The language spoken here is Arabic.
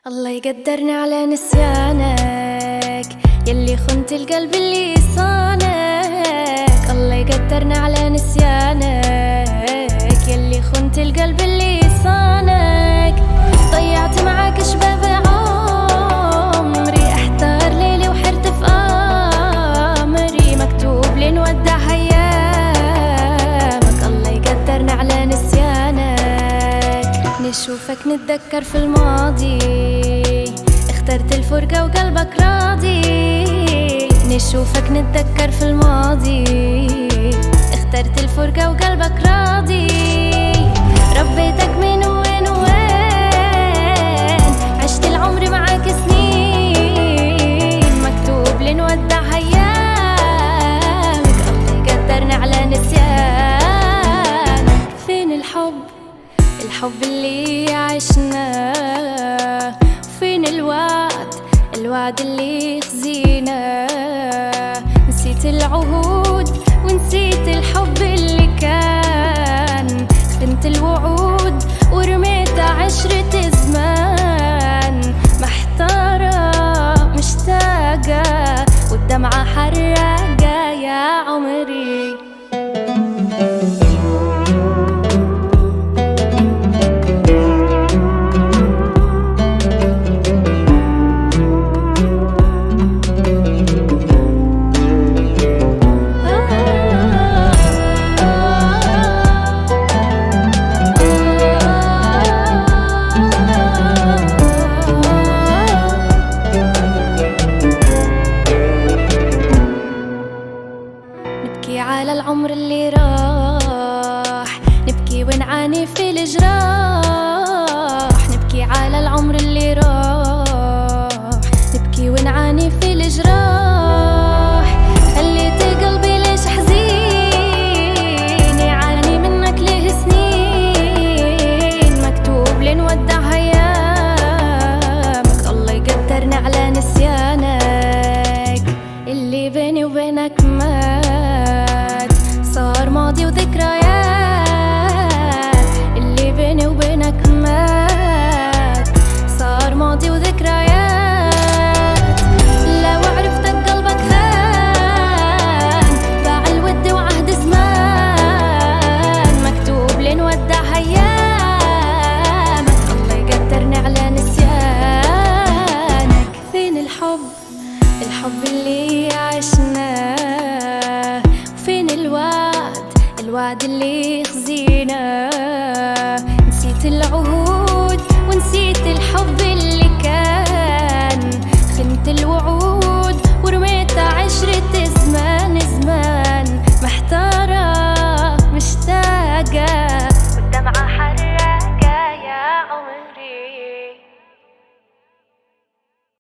الله يقدرني على نسيانك يلي خنت القلب اللي صانك. الله يقدرني على نسيانك يلي خنت القلب اللي صانك. ضيعت معاك شباب عمري، احتار ليلي وحرت في امري، مكتوب لي نودع ايامك. الله يقدرني على نسيانك، نشوفك نتذكر في الماضي، اخترت الفرقة وقلبك راضي. نشوفك نتذكر في الماضي، اخترت الفرقة وقلبك راضي. ربيتك من وين وين، عشت العمر معاك سنين، مكتوب لي نودع ايامك. الله يقدرني على نسيانك. فين الحب اللي عشناه؟ فين الوعد اللي خزيناه؟ نسيت العهود